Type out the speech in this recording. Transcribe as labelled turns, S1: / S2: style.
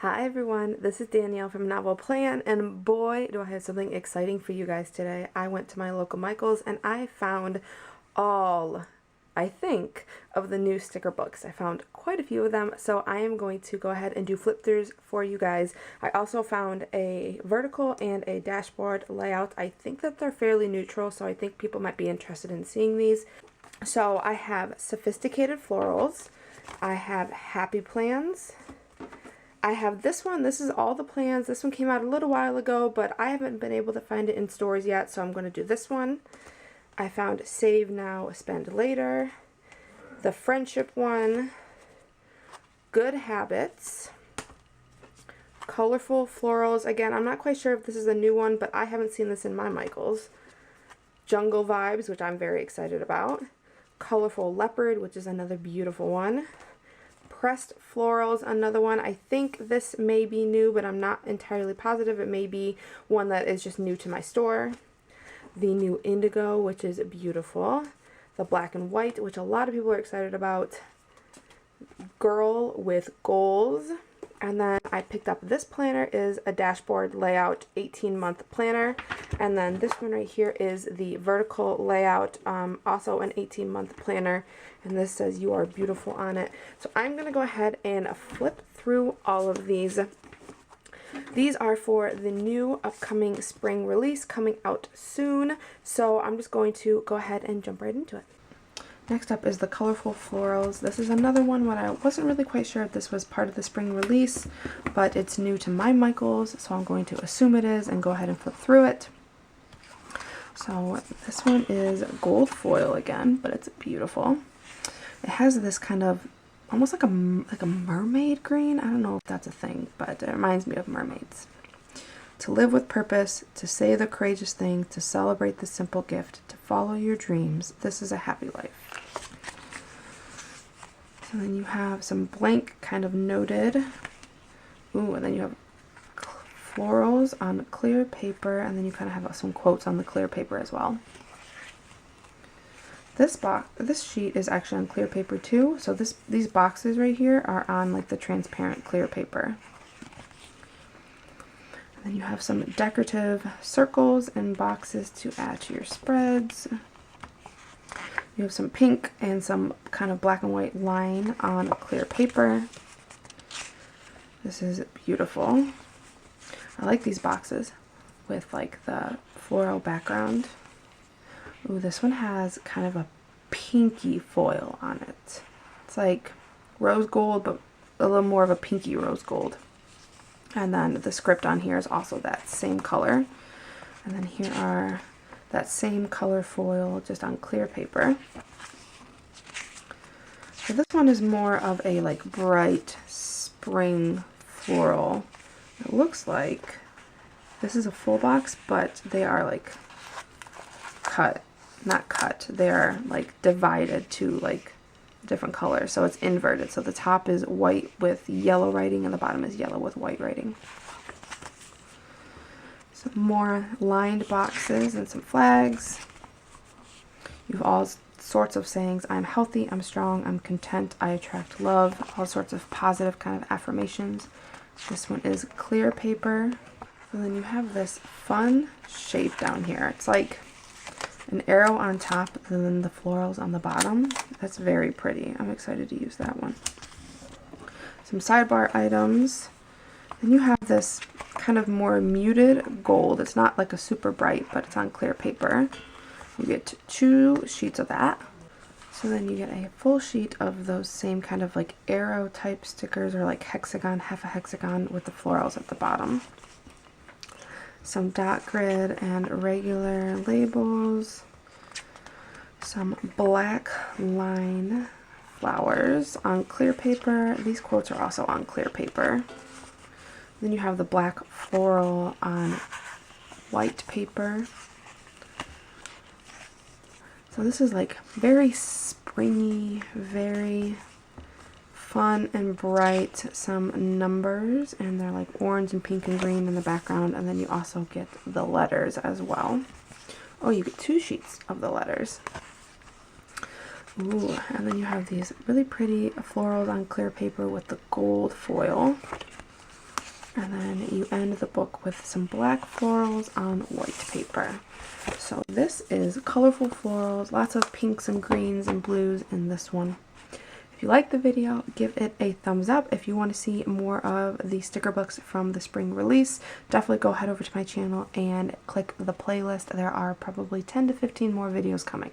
S1: Hi everyone, this is Danielle from Novel Plan, and boy do I have something exciting for you guys today. I went to my local Michael's and I found all, I think, of the new sticker books. I found quite a few of them, so I am going to go ahead and do flip-throughs for you guys. I also found a vertical and a dashboard layout. I think that they're fairly neutral, so I think people might be interested in seeing these. So I have Sophisticated Florals, I have Happy Plans, I have this one. This is all the plans. This one came out a little while ago, but I haven't been able to find it in stores yet, so I'm going to do this one. I found Save Now, Spend Later, the Friendship one, Good Habits, Colorful Florals. Again, I'm not quite sure if this is a new one, but I haven't seen this in my Michael's. Jungle Vibes, which I'm very excited about. Colorful Leopard, which is another beautiful one. Pressed Florals, another one. I think this may be new, but I'm not entirely positive. It may be one that is just new to my store. The new Indigo, which is beautiful. The Black and White, which a lot of people are excited about. Girl with Goals. And then I picked up this planner, is a dashboard layout 18-month planner. And then this one right here is the vertical layout, also an 18-month planner. And this says You Are Beautiful on it. So I'm going to go ahead and flip through all of these. These are for the new upcoming spring release coming out soon. So I'm just going to go ahead and jump right into it. Next up is the Colorful Florals. This is another one when I wasn't really quite sure if this was part of the spring release, but it's new to my Michael's, so I'm going to assume it is and go ahead and flip through it. So this one is gold foil again, but it's beautiful. It has this kind of almost like a mermaid green. I don't know if that's a thing, but it reminds me of mermaids. To live with purpose, to say the courageous thing, to celebrate the simple gift, to follow your dreams. This is a happy life. So then you have some blank kind of noted. Ooh, and then you have florals on clear paper, and then you kind of have some quotes on the clear paper as well. This sheet is actually on clear paper too. So these boxes right here are on like the transparent clear paper. And then you have some decorative circles and boxes to add to your spreads. You have some pink and some kind of black and white line on a clear paper. This is beautiful. I like these boxes with like the floral background. Ooh, this one has kind of a pinky foil on it. It's like rose gold, but a little more of a pinky rose gold. And then the script on here is also that same color. And then here are that same color foil just on clear paper. So this one is more of a like bright spring floral. It looks like this is a full box, but they are like not cut, they are like divided to like different colors, so it's inverted. So the top is white with yellow writing and the bottom is yellow with white writing. Some more lined boxes and some flags. You have all sorts of sayings. I'm healthy, I'm strong, I'm content, I attract love. All sorts of positive kind of affirmations. This one is clear paper. And then you have this fun shape down here. It's like an arrow on top and then the florals on the bottom. That's very pretty. I'm excited to use that one. Some sidebar items. Then you have this kind of more muted gold. It's not like a super bright, but it's on clear paper. You get 2 sheets of that. So then you get a full sheet of those same kind of like arrow type stickers, or like hexagon, half a hexagon with the florals at the bottom. Some dot grid and regular labels. Some black line flowers on clear paper. These quotes are also on clear paper. Then you have the black floral on white paper. So this is like very springy, very fun and bright. Some numbers, and they're like orange and pink and green in the background, and then you also get the letters as well. Oh, you get 2 sheets of the letters. Ooh, and then you have these really pretty florals on clear paper with the gold foil. end the book with some black florals on white paper. So this is Colorful Florals, lots of pinks and greens and blues in this one. If you like the video, give it a thumbs up. If you want to see more of the sticker books from the spring release, definitely go head over to my channel and click the playlist. There are probably 10 to 15 more videos coming.